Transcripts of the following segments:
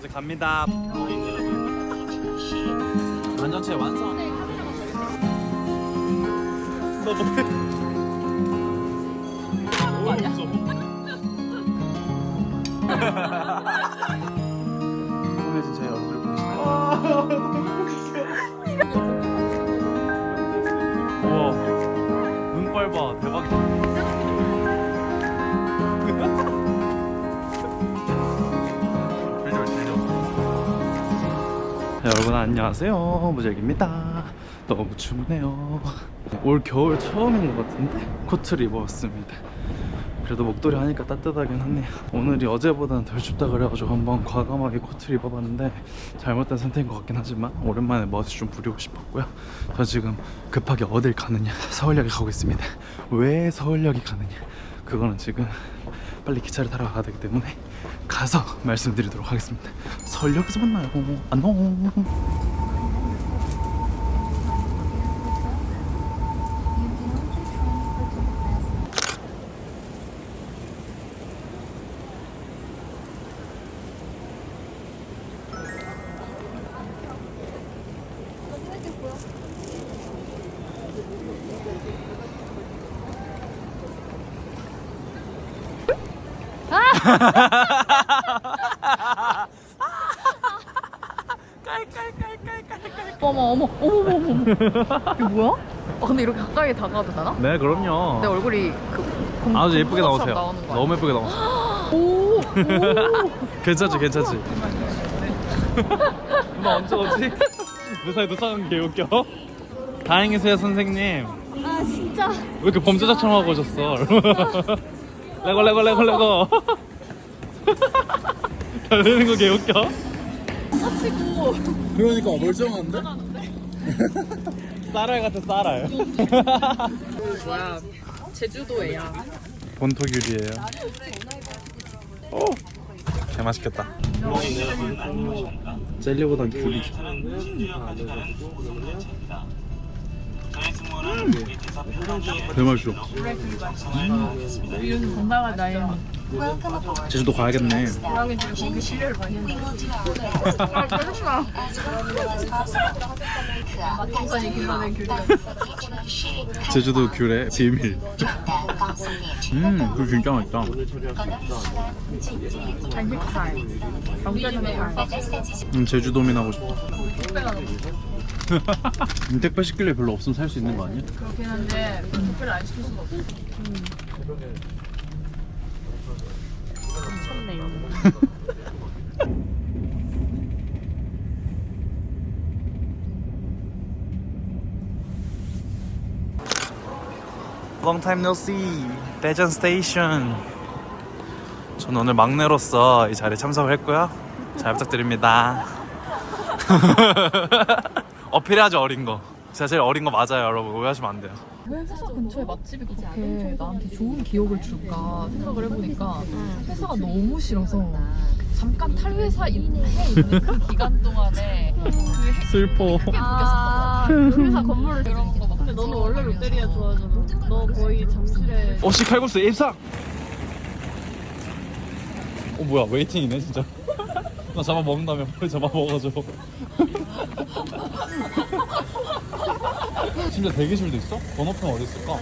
이제 갑니다. 완전체 완성. 너 뭐해? 거 아니야? 오늘 진짜 얼굴 보이시나요? 우와, 눈깔 봐, 대박이다. 여러분 안녕하세요, 무적입니다. 너무 춥네요. 올 겨울 처음인 것 같은데 코트를 입어봤습니다. 그래도 목도리 하니까 따뜻하긴 하네요. 오늘이 어제보다는 덜 춥다 그래가지고 한번 과감하게 코트를 입어봤는데 잘못된 선택인 것 같긴 하지만 오랜만에 멋을 좀 부리고 싶었고요. 저 지금 급하게 어딜 가느냐, 서울역에 가고 있습니다. 왜 서울역에 가느냐, 그거는 지금 빨리 기차를 타러 가야 되기 때문에 가서 말씀드리도록 하겠습니다. 서울역에서 만나요. 안녕. 어머. 이게 뭐야? 근데 이렇게 가까이 다가가도 되나? 네, 그럼요. 내 얼굴이 아주 예쁘게 나오세요. 나오는 거야. 너무 예쁘게 나오세요. 오. 괜찮지. 너 언제 오지? 무사히 도착한 게 웃겨. 다행이세요, 선생님. 아 진짜 왜 이렇게 범죄자처럼 하고 오셨어? 레고. 달리는 거 개 웃겨. 사치고 그러니까 멀쩡한데? 쌀알 같아, 쌀알. 뭐야? 제주도에야. 본토귤이에요. 오, 개 맛있겠다. 젤리보단 귤이죠. 개 맛있어. 건강한 나의 제주도 가야겠네. 고양이 중에 고기 실례를 많이 했는데. 맛동산이 길러낸 귤이야. 제주도 귤의 비밀. 귤 진짜 맛있다. 단식살, 경자전살. 제주도민 하고 싶다. 택배 시킬래 별로 없으면 살 수 있는 거 아니야? 그렇긴 한데 특별히 안 시킬 수가 없어. 미쳤네요. Long time no see. 대전 스테이션. 저는 오늘 막내로서 이 자리에 참석을 했고요. 잘 부탁드립니다. 어필해야죠, 어린 거. 제가 제일 어린 거 맞아요, 여러분. 오해하시면 안 돼요. 왜 회사 근처에 맛집이 그렇게 나한테 좋은 기억을 줄까 생각을 해보니까 회사가 너무 싫어서 잠깐 탈회사 해 있는 그 기간 동안에 그 슬퍼. 그 회사 건물을 들어본 거 막. 근데 너는 원래 롯데리아 좋아하잖아. 너 거의 잠실에 오씨 칼국수 입상. 뭐야, 웨이팅이네 진짜. 나 잡아 먹는다며 빨리 잡아 먹어가지고. 심지어 대기실도 있어? 번호표는 어디 있을까?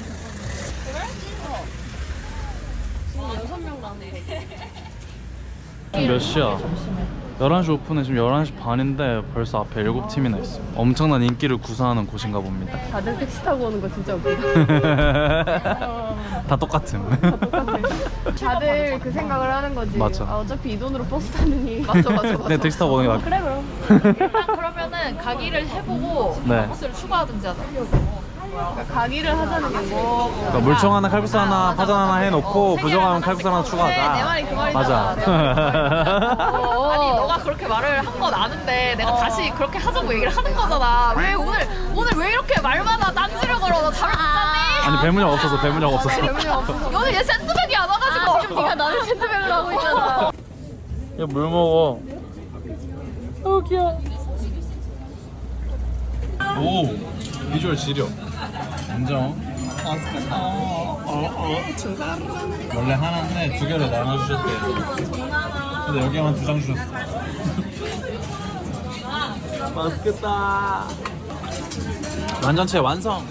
지금 몇 시야? 11시 오픈에 지금 11시 반인데 벌써 앞에 7팀이나 있어. 엄청난 인기를 구사하는 곳인가 봅니다. 다들 택시 타고 오는 거 진짜 웃기다. 다 똑같음. 다들 그 생각을 하는 거지. 맞아. 아, 어차피 이 돈으로 버스 타느니. 맞아. 내 택시 타고 오는 게 맞. 그래 그럼. 일단 그러면은 가기를 해보고 네. 버스를 추가하든지 하자. 그러니까 가기를 하자는 게 뭐. 그러니까 물총 하나, 칼국수 하나, 파전 하나 해놓고 부정하면 칼국수 하나 추가하자. 내 말이 그 말이잖아. 맞아. 아니 너가 그렇게 말을 한 건 아는데 내가 다시 그렇게 하자고 얘기를 하는 거잖아. 왜 오늘 왜 이렇게 말마다 딴지를 걸어? 너 잠을 못 잤니? 아니 배문역 없었어. 오늘 얘 샌드백이 안 와가지고. 지금 네가 나를 샌드백을 하고 있잖아. 야, 물 먹어. 귀여워. 오, 비주얼 지려. 인정. 원래 하나인데 두 개를 나눠주셨대. 근데 여기만 2장 주셨어. 맛있겠다. 완전체 완성.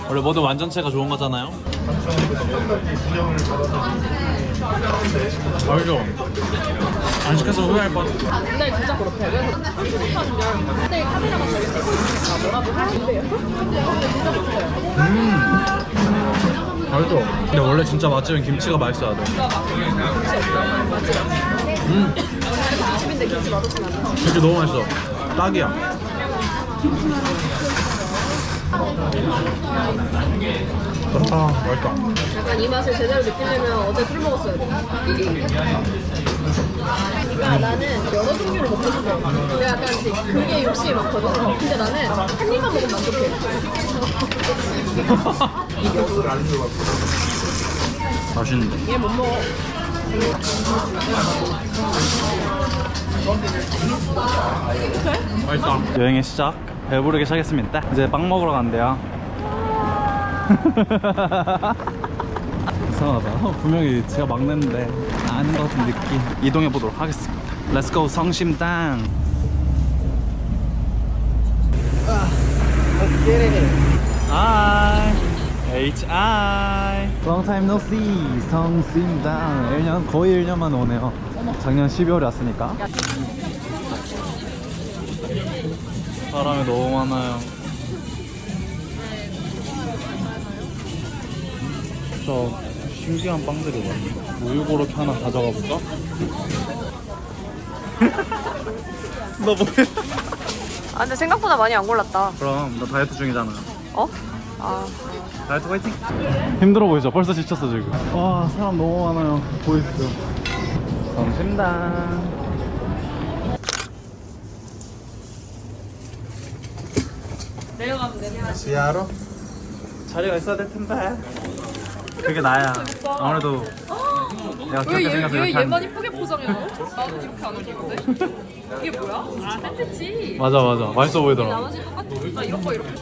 원래 뭐든 완전체가 좋은 거잖아요. 알죠? 안 시켜서 후회할 뻔. 근데 진짜 그렇대. 그래서 근데 카메라가 저기 뭐라고 하는데요? 알죠? 근데 원래 진짜 맛집은 김치가 맛있어야 돼. 집인데 김치 맛없진 않아. 김치 너무 맛있어. 딱이야. 좋다. 맛있다. 약간 이 맛을 제대로 느끼려면 어제 술 먹었어야 돼. 그러니까 나는 여러 종류를 먹고 싶어. 근데 약간 그게 욕심이 많거든. 근데 나는 한 입만 먹으면 만족해. 맛있는데. 얘 못 먹어. 맛있다. 여행의 시작. 배부르게 시작했습니다. 이제 빵 먹으러 간대요. 이상하다. 분명히 제가 막냈는데 아는 것 같은 느낌. 이동해 보도록 하겠습니다. Let's go 성심당. Let's get it. Hi. HI. Long time no see. 성심당. 거의 1년 만에 오네요. 작년 12월에 왔으니까. 사람이 너무 많아요. 진짜 신기한 빵들이 많네. 우유 고로케 하나 가져가 볼까? 너 뭐야? 아 근데 생각보다 많이 안 골랐다. 그럼 너 다이어트 중이잖아. 어? 아 다이어트 화이팅! 힘들어 보이죠? 벌써 지쳤어 지금. 와 사람 너무 많아요. 보이시죠? 성심당. 내려가면 되냐? 지하로? 자리가 있어야 될 텐데. 그게 나야. 아무래도 내가 그렇게 생겨서 왜 이렇게 얘만 한... 이쁘게 포장해? 나는 이렇게 안 어울리는데? 이게 뭐야? 아 샌드위치. 맞아 맛있어 보이더라. 나머지 똑같아. 나 이런 거 이렇게.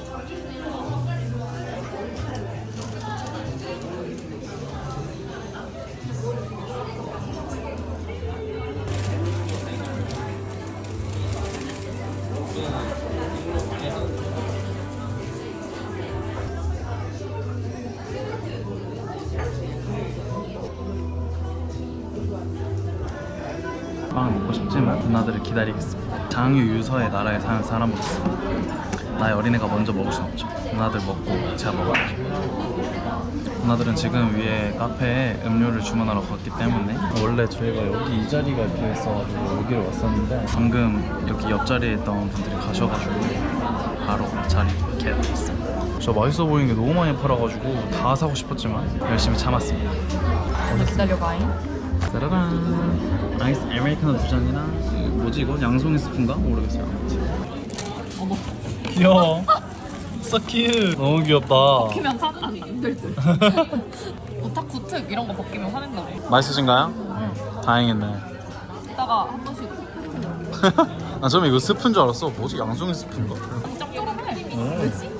빵을 먹고 싶지만 누나들을 기다리겠습니다. 장유 유서의 나라에 사는 사람으로서 나의 어린애가 먼저 먹을 순 없죠. 누나들 먹고 제가 먹어야죠. 누나들은 지금 위에 카페에 음료를 주문하러 갔기 때문에 원래 저희가 여기 이 자리가 비어있어가지고 여기로 왔었는데 방금 여기 옆자리에 있던 분들이 가셔가지고 바로 자리 개했습니다. 저 맛있어 보이는 게 너무 많이 팔아가지고 다 사고 싶었지만 열심히 참았습니다. 기다려봐잉. 짜라란. 아이스 아메리카노 2잔이랑 뭐지 이거? 양송이 스프인가? 모르겠어요. 어머. 귀여워. So cute. 너무 귀엽다. 벗기면 화는 안 될 듯. 오타쿠 특 이런 거 벗기면 화낸다. 맛있으신가요? 다행이네. 이따가 한 번씩 나 처음에 이거 스프인 줄 알았어. 뭐지? 양송이 스프인가? 짭조름해. 뭐지?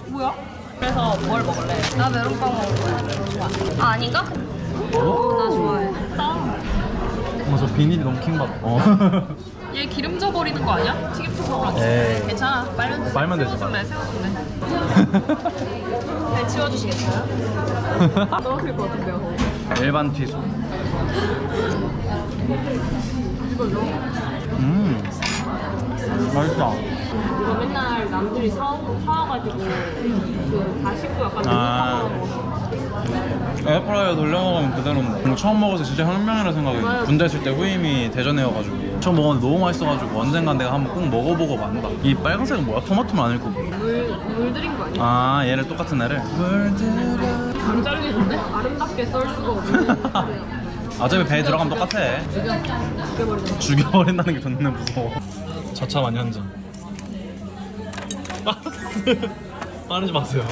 뭐야? 그래서 뭘 먹을래? 나 메론빵 먹을 거야. 아 아닌가? 나 좋아해. 저 비닐이 너무 킹받아. 얘 기름 져버리는 거 아니야? 튀김초밥으로 안 에이. 괜찮아. 빨면 되지. 새우젓네. 잘 치워주시겠어요? 떨어질 것 같은데요. 일반 튀수. 맛있다. 이거 맨날 남들이 사와가지고 다 씻고 약간 에어프라이어 돌려 먹으면 그대로인데 처음 먹어서 진짜 혁명이라 생각해. 군대 있을 때 후임이 대전에여가지고 처음 먹었는데 너무 맛있어가지고 언젠간 내가 한번 꼭 먹어보고 만다. 이 빨간색은 뭐야? 토마토는 아닐 거고. 물 들인 거 아니야? 아 얘를 똑같은 애를? 안 잘리는데? 아름답게 썰 수가 없는. 어차피 배에 들어가면 똑같아. 죽여버린다는 게 존나 무서워. 저참 현장. 빠르지 마세요.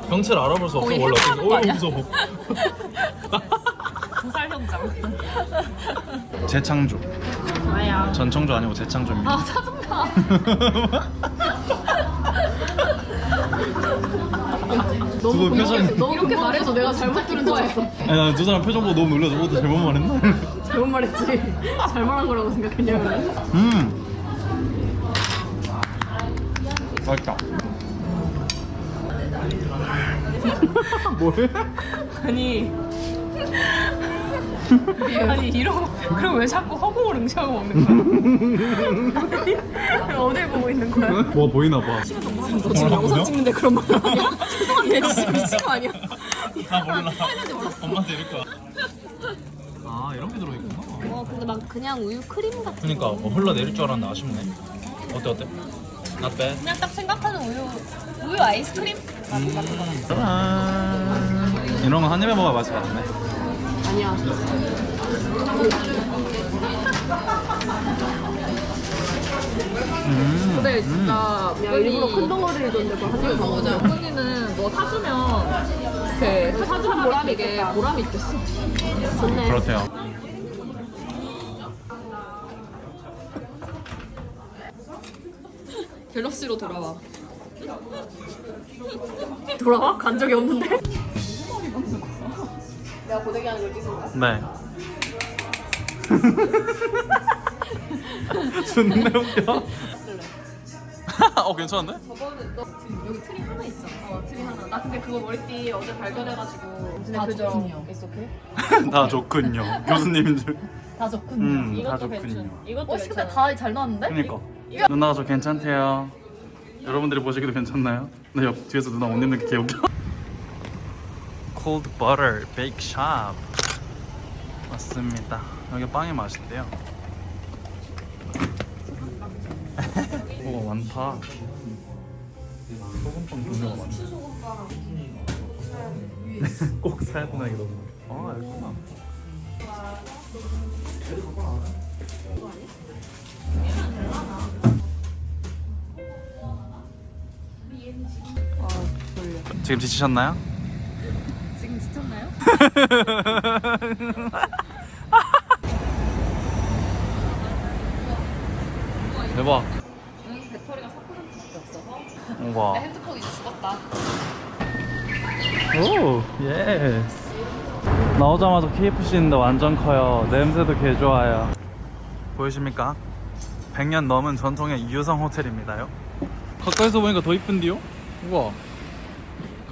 경찰 알아볼 수 없어. 거의 원래 해체하는 거 아니야? 무서워. 부살 현장. 재창조. 아야. 전청조 아니고 재창조입니다. 아 짜증나. 두 분 표정. 너 이렇게 말해서 내가 잘못 들은 줄 알았어. 아니 나두 사람 표정 보고 너무 놀라서 또 잘못 말했나? 잘못 말. 말했지. 잘 말한 거라고 생각했냐면. 맛있다. 뭐해? 아니. 아니 이러고 그럼 왜 자꾸 허공을 응시하고 먹는 거야? 어딜 보고 있는 거야? 뭐 보이나 봐. 너 지금 영상 찍는데 그런 말 아니야? 죄송한데 진짜 미친 거 아니야? 나 몰라. 엄마한테 이럴 거야. 아 이런 게 들어있구나. 근데 막 그냥 우유 크림 같은 그러니까 흘러내릴 줄 알았는데 아쉽네. 어때? Not bad. 그냥 딱 생각하는 우유 아이스크림? 짜란. 이런 거 한 입에 먹어야 맛이 같네. 아니야. 근데 진짜 야 일부러 큰 덩어리를 줬는데 그걸 한 입에 다 먹자. 언니는 너 사주면 그 사주는 보람이 이게 보람이 있겠어. 좋네. 그렇대요. 갤럭시로 돌아와. 돌아와? 간 적이 없는데? 내가 고데기 하는 걸 찍은 거야? 네. 존나 웃겨. 괜찮은데? 저번에 너 지금 여기 트리 하나 있잖아. 트리 하나. 나 근데 그거 머리띠 어제 발견해가지고. 다 좋군요. It's okay? 다 좋군요. 교수님인 줄. 다 좋군요. 다 이것도 좋군요. 괜찮. 이것도 근데 괜찮아. 다 잘 나왔는데? 그러니까. 누나가 저 괜찮대요. 여러분들이 보시기도 괜찮나요? 나 옆 뒤에서 누나 옷 입는 게 개웃겨. Cold Butter Bake Shop 맞습니다. 여기 빵이 맛있대요. 오 많다. 소금빵 종류가 많네. 꼭 사야 되나 이거. 아 알구나. 지금 지치셨나요? 지금 지쳤나요? 대박. 응, 배터리가 4%밖에 없어서 우와. 핸드폰이 죽었다. 오, 예스. 나오자마자 KFC 있는데 완전 커요. 냄새도 개 좋아요. 보이십니까? 100년 넘은 전통의 유성 호텔입니다요. 가까이서 보니까 더 이쁜데요? 우와.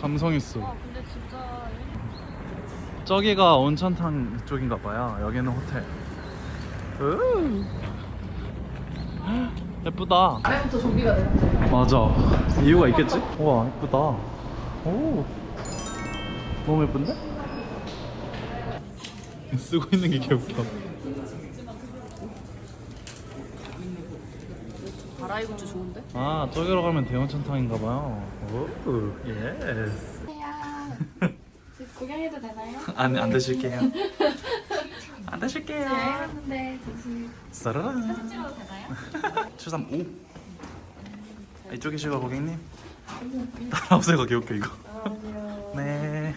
감성 있어. 근데 진짜. 저기가 온천탕 쪽인가 봐요. 여기는 호텔. 우. 예쁘다. 아래부터 좀비가 돼. 맞아. 이유가 있겠지? 우와, 예쁘다. 오. 너무 예쁜데? 쓰고 있는 게 개웃겨. 바라이브즈 좋은데? 아, 저기로 가면 대원천탕인가 봐요. 오, 예스. 구경해도 되나요? 안 드실게요. 안 드실게요. 했는데 잠시 싸라란. 찍어도 되나요? 735. 이쪽이시가 고객님? 따라오세요, 거기 웃겨 이거. 네.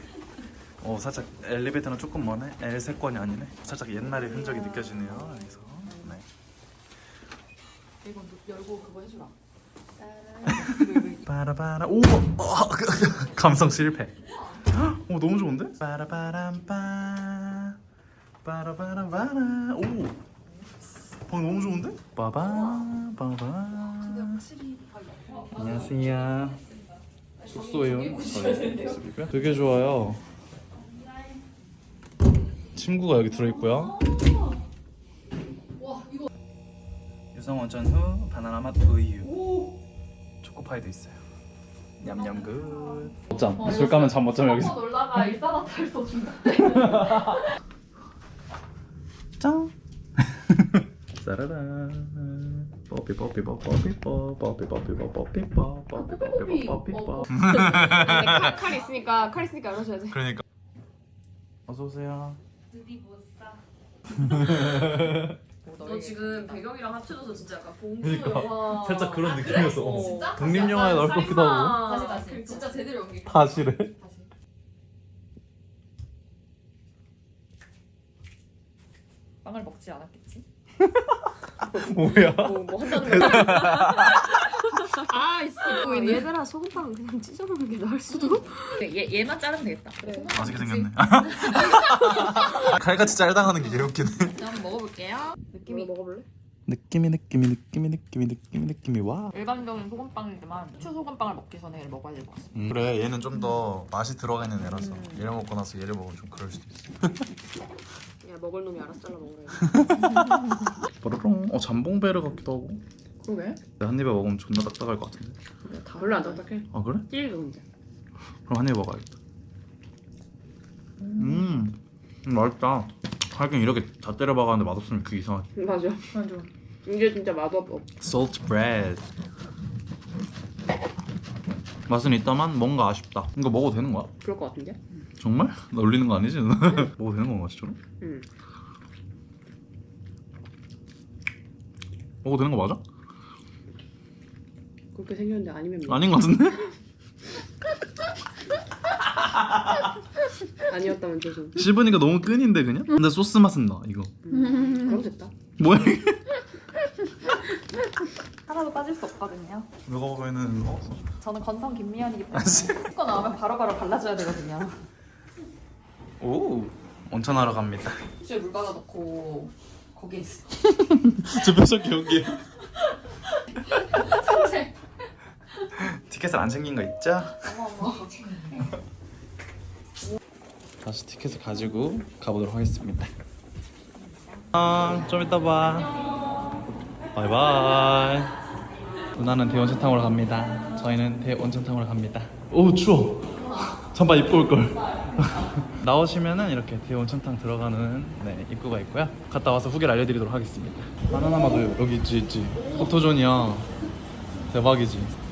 살짝 엘리베이터는 조금 머네. L세권이 아니네. 살짝 옛날의 흔적이 느껴지네요. 여기서. 네. 이거 열고 그거 해주라. 빠라바라. 오, 감성 실패. 오, 너무 좋은데? 빠라바람빠. 빠라바라바라. 오, 너무 좋은데? 빠바 빠바. 안녕하세요. 숙소예요. 되게 좋아요. 침구가 여기 들어있고요. 유성 원천 후 바나나 맛 우유. 초코파이도 있어요. 냠냠 굿. 못잠. 술 까면 잠 못 자면 여기서. 놀다가 일산화탄소 중독. 짱. 짜라란. 뽀삐 뽀삐 뽀삐 뽀 뽀삐 뽀삐 뽀 뽀삐 뽀 뽀삐 뽀삐 뽀삐 뽀. 칼 있으니까 열어줘야지. 그러니까. 어서 오세요. 너 지금 배경이랑 합쳐져서 진짜 약간 봉수 그러니까 영화. 살짝 그런 느낌이었어. 어. 진짜? 독립 영화에 나올 것 같기도 하고. 다시. 진짜 제대로 연기. 다시래. 빵을 먹지 않았겠지? 뭐야? 뭐 한다는 거야? 아 있어. 얘들아 소금빵은 그냥 찢어먹는 게 나을 수도. 얘만 자르면 되겠다. 맛있게 생겼네. 칼같이 짤당하는 게 개웃기네. 저 한번 먹어볼게요. 느낌이 먹어볼래? 느낌이 와. 일반적인 소금빵이지만 후추 소금빵을 먹기 전에 얘를 먹어야 될 것 같습니다. 그래 얘는 좀 더 맛이 들어가 있는 애라서 얘를 먹고 나서 얘를 먹으면 좀 그럴 수도 있어. 야 먹을 놈이 알아서 잘라 먹으래. 뽀로롱. 잠봉베르 같기도 하고. 그러게. 한 입에 먹으면 존나 딱딱할 것 같은데. 다 별로 안 딱딱해. 아 그래? 찔려 근데. 그럼 한 입 먹어야겠다. 맛있다. 하긴 이렇게 다 때려 박았는데 맛없으면 그 이상하지. 맞아. 이게 진짜 맛없어. Salt bread. 맛은 있다만 뭔가 아쉽다. 이거 먹어도 되는 거야? 그럴 것 같은데? 정말? 나 올리는 거 아니지? 먹어도 되는 건가 진짜로? 응. 먹어도 되는 거 맞아? 그렇게 생겼는데 아니면 뭐. 아닌 거 같은데? 아니었다면 죄송. 씹으니까 너무 끈인데 그냥? 근데 소스 맛은 나 이거. 그럼 됐다. 뭐야 이게? 하나도 빠질 수 없거든요. 누가 보면은 저는 건성 김미연이기 때문에 거 나오면 바로바로 발라줘야 되거든요. 오 온천하러 갑니다. 후추에 물 받아놓고 거기에 있어. 저 뺏어 기억이. 산책. 티켓을 안 챙긴 거 있죠? 어머. 다시 티켓을 가지고 가보도록 하겠습니다. 좀 이따 봐. 바이바이. 누나는 대원천탕으로 갑니다. 저희는 대원천탕으로 갑니다. 오 추워. 잠바 입고 올 걸. 나오시면은 이렇게 대원천탕 들어가는 입구가 있고요. 갔다 와서 후기를 알려드리도록 하겠습니다. 바나나마도 여기 있지. 포토존이야. 대박이지.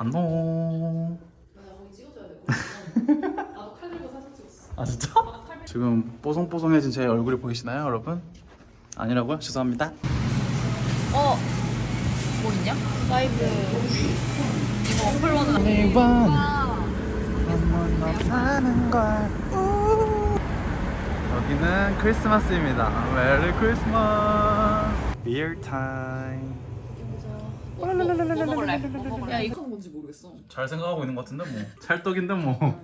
안녕. 나도 칼 들고 사진 찍었어. 아 진짜? 지금 뽀송뽀송해진 제 얼굴이 보이시나요 여러분? 아니라고요? 죄송합니다. 뭐 있냐? 사이즈 이거 어플로는 매번 한번 더 사는 걸. 여기는 크리스마스입니다. 메리 크리스마스. Beer time. 뭐 먹을래? 야 이거 뭔지 모르겠어. 잘 생각하고 있는 것 같은데 뭐. 찰떡인데 뭐.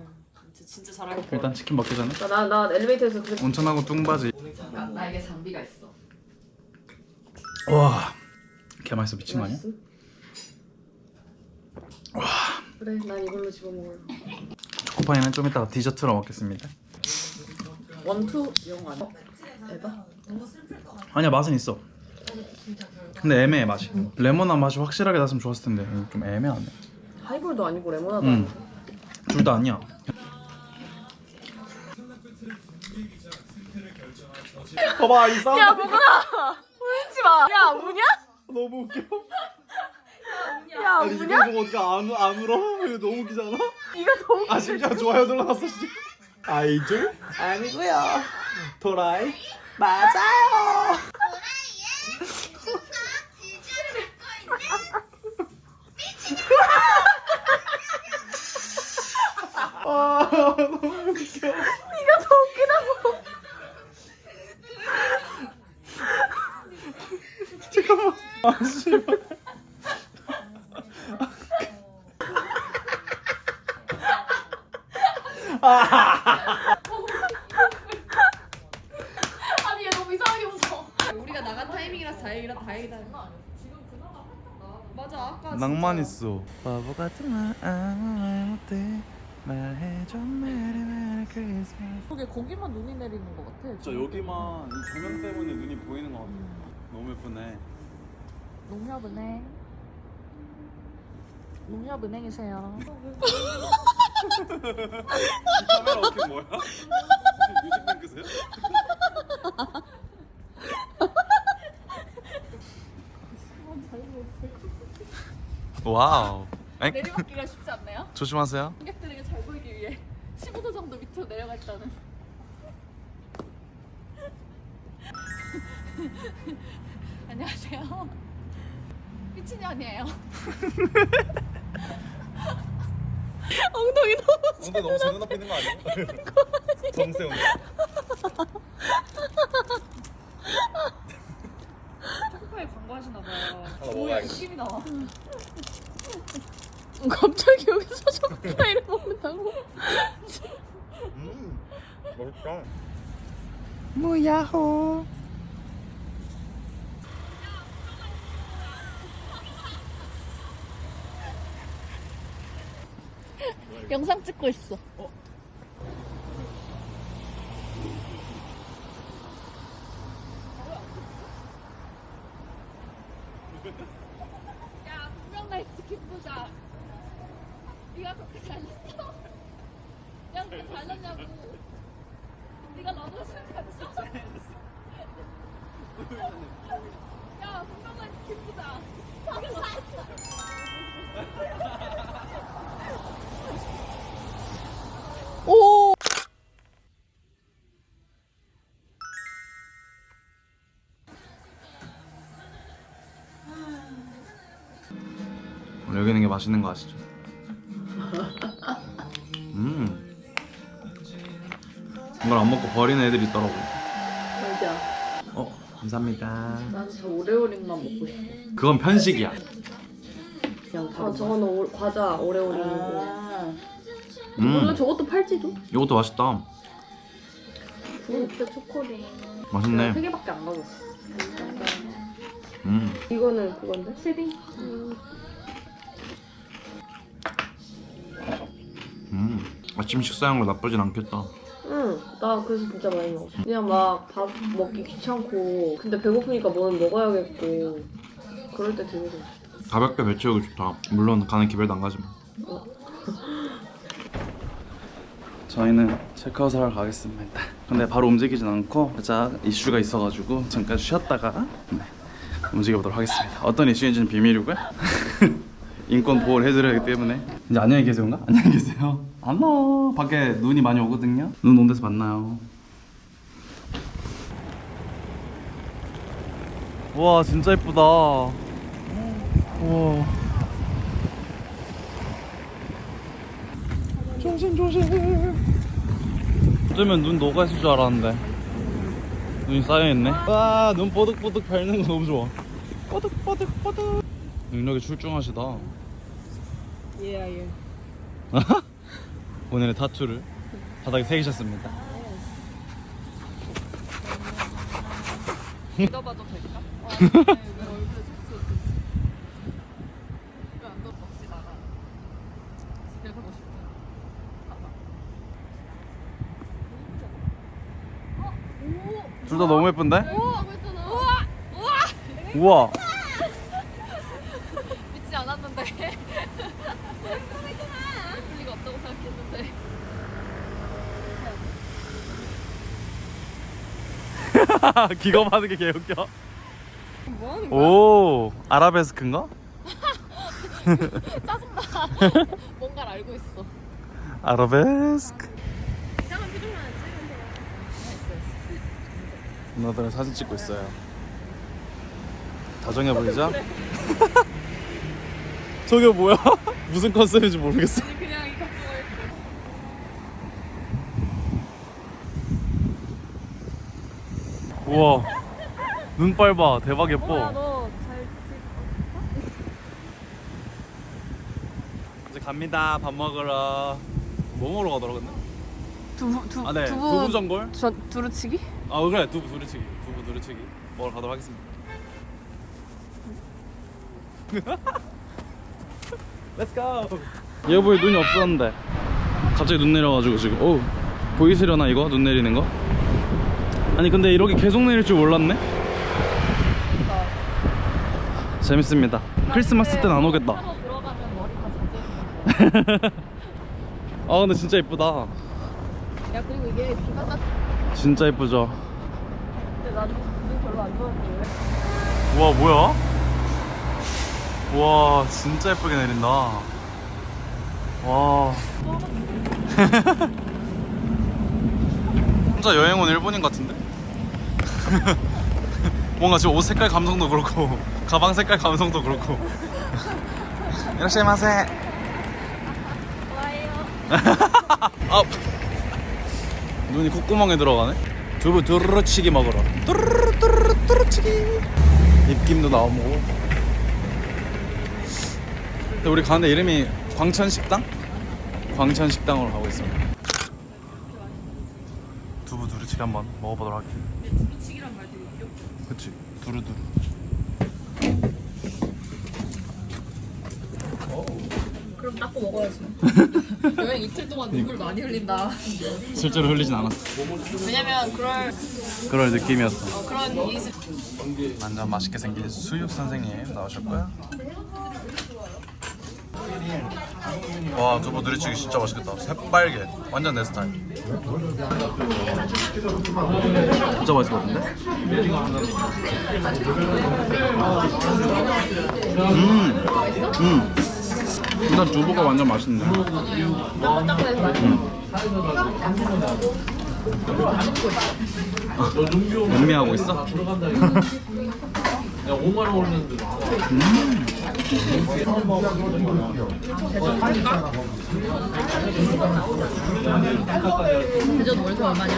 진짜 잘하겠다. 일단 치킨 먹기 전에 나 엘리베이터에서 그래. 온천하고 뚱바지. 나에게 장비가 있어. 와, 개 맛있어. 미친 거 아니야? 그래 난 이걸로 집어먹을래. 초코파이는 좀 이따가 디저트로 먹겠습니다. 원투 영 아니야? 에바? 아니야, 맛은 있어. 근데 애매해 맛이. 레몬한 맛이 확실하게 났으면 좋았을 텐데 좀 애매하네. 하이볼도 아니고 레모나도 응. 아니고. 둘 다 아니야. 봐봐 이상. 야 뭐구나. 울지 마. 야 우냐? 너무 웃겨. 야 아니 우냐? 이거 보고 어떻게 안 울어? 이거 너무 웃기잖아. 이거 너무. 아 심지어 좋아요 눌러놨어 진짜. 아이돌? 아니고요. 도라이? 맞아요. 아 너무 웃겨. 이거 더 웃기다고. 잠깐만. 아 씨발. 아니 얘 너무 이상하게 웃어. 우리가 나간 타이밍이라서 다행이다. 맞아 아까 낭만 있어. 바보 같은 말 아무 말 못해. 말해줘 메리 크리스마스. 저게 거기만 눈이 내리는 것 같아. 진짜 여기만 이 조명 때문에 눈이 보이는 것 같아. 너무 예쁘네. 농협은행. 농협은행이세요. 이 카메라 어떻게 뭐야? 뮤직뱅크세요? 와우. 내리막기가 쉽지 않나요? 조심하세요. 관객들에게 잘 보이기 위해 15도 정도 밑으로 내려갔다는. 안녕하세요. 쌍친년이에요. 엉덩이 너무 근데 너무 제 눈앞에 있는 거 아니야? 정세훈. 초코파이 광고하시나봐요. 하나 먹어야겠다. 느낌이 나와. 갑자기 여기서 초코파이를 먹는다고? 맛있다. 무야호. 영상 찍고 있어. 야, 분명 날 치킨 보자. 네가 그렇게 잘났어? 야, 그렇게 잘났냐고. 네가 나보다 술 잘했어? 야, 분명 날 치킨 보자. 오! 여기 있는 게 맛있는 거 아시죠? 이걸 안 먹고 버리는 애들이 있더라고. 맞아. 감사합니다. 난 저 오레오링만 먹고 싶어. 그건 편식이야. 그냥 저거는 과자 오레오링이고. 음, 저것도 팔지도? 이것도 맛있다. 구운데 초코링. 맛있네. 3개밖에 안 가졌어. 이거는 그건데? 쉐딩? 아침 식사한 거 나쁘진 않겠다. 응, 나 그래서 진짜 많이 먹었어. 그냥 막 밥 먹기 귀찮고, 근데 배고프니까 뭐는 먹어야겠고, 그럴 때 되게 좋아. 가볍게 배 채우기 좋다. 물론 가는 기별도 안 가지만. 저희는 체크아웃을 하러 가겠습니다. 근데 바로 움직이진 않고 살짝 이슈가 있어가지고 잠깐 쉬었다가 움직여보도록 하겠습니다. 어떤 이슈인지는 비밀이고요. 인권 보호를 해드려야 하기 때문에. 이제 안녕히 계세요인가? 안녕히 계세요. 안녕. 밖에 눈이 많이 오거든요. 눈 온 데서 만나요. 와 진짜 예쁘다. 우와. 조심. 어쩌면 눈 녹아 있을 줄 알았는데 눈이 쌓여있네. 와, 눈 뽀득뽀득 밟는 거 너무 좋아. 뽀득뽀득. 능력이 출중하시다. 예. 오늘의 타투를 바닥에 새기셨습니다. 믿어봐도 될까? 왜 얼굴에 촉수 왜안 더 먹지 나가. 집에 가고 싶어. 둘 다 너무 예쁜데? 우와! 우와. 믿지 않았는데. 그럴 리가 없다고 생각했는데. 기겁 하는 게 개웃겨. 뭐 하는 거야? 오, 아라베스크인가? 짜증나. 뭔가를 알고 있어. 아라베스크. 이상한 표정만 찍으면 누나들은 사진 찍고 있어요. 다정해 보이죠? 저게 뭐야? 무슨 컨셉인지 모르겠어. 돼. 그냥 이 각도가 예뻐. 우와, 눈빨 봐. 대박 예뻐. 너잘 이제 갑니다. 밥 먹으러. 뭐 먹으러 가더라 근데? 두부 아, 네. 두부 전골? 두루치기? 아 그래, 두부 두루치기. 두부 두루치기 먹으러 가도록 하겠습니다. Let's go. 여보의 눈이 없었는데 갑자기 눈 내려가지고 지금. 오, 보이시려나 이거? 눈 내리는 거? 아니 근데 이렇게 계속 내릴 줄 몰랐네. 재밌습니다. 크리스마스 때는 안 오겠다. 하러 들어가면 머리 다 젖어. 아 근데 진짜 예쁘다. 야 그리고 이게 비가 딱. 진짜 예쁘죠? 근데 나도 눈 별로 안 좋아하는데. 우와 뭐야? 우와 진짜 예쁘게 내린다. 와. 혼자 여행 온 일본인 같은데? 뭔가 지금 옷 색깔 감성도 그렇고 가방 색깔 감성도 그렇고. 이라시마세. 아, 눈이 콧구멍에 들어가네. 두부 두루치기 먹으러. 두루치기. 입김도 나오고. 근데 우리 가는데 이름이 광천식당? 광천식당으로 가고 있습니다. 두부 두루치기 한번 먹어보도록 할게요. 두루치기란 말 되게 귀엽죠? 그치, 두루두루. 그럼 닦고 먹어야지. 여행 이틀 동안 눈물 많이 흘린다. 실제로 흘리진 않았어. 왜냐면 그럴 느낌이었어. 그런 이즈. 완전 맛있게 생긴 수육 선생님 나오셨고요. 와, 두부 두루치기 진짜 맛있겠다. 새빨개. 완전 내 스타일. 진짜 맛있을 것 같은데? 일단 두부가 완전 맛있네. 연미하고 있어? 대전 월세 얼마냐?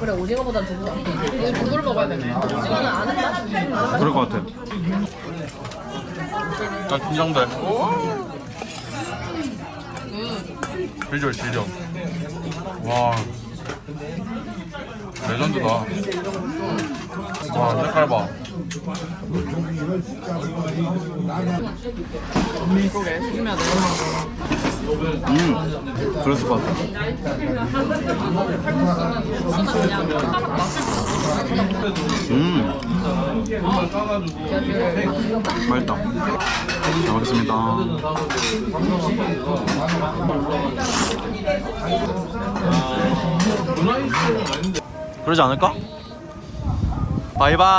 그래 오징어보다 두부가. 이거 두부를 먹어야 돼. 오징어는 안 한다. 그럴 것 같아. 나 긴장돼. 비주얼 질려. 와, 레전드다. 와, 색깔 봐. 그러게 조심해야 돼. 그랬을 것 같아. 맛있다. 잘 먹겠습니다. 그러지 않을까? 바이바이.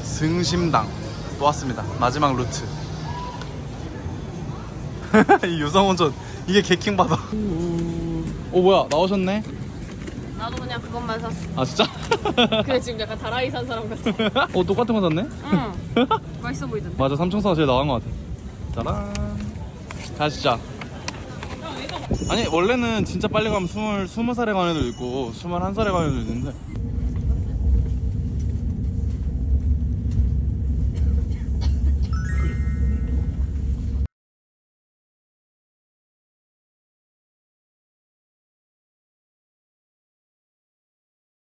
승심당 또 왔습니다. 마지막 루트. 이 유성온천 이게 개킹받아. 오, 뭐야, 나오셨네. 나도 그냥 그것만 샀어. 아, 진짜? 근데 지금 약간 다라이 산 사람 같아. 똑같은 거 샀네? 응. 맛있어 보이던데. 맞아, 삼총사가 제일 나은 것 같아. 짜란. 가시자. 아니, 원래는 진짜 빨리 가면 20살에 가는 애도 있고 21살에 가는 애도 있는데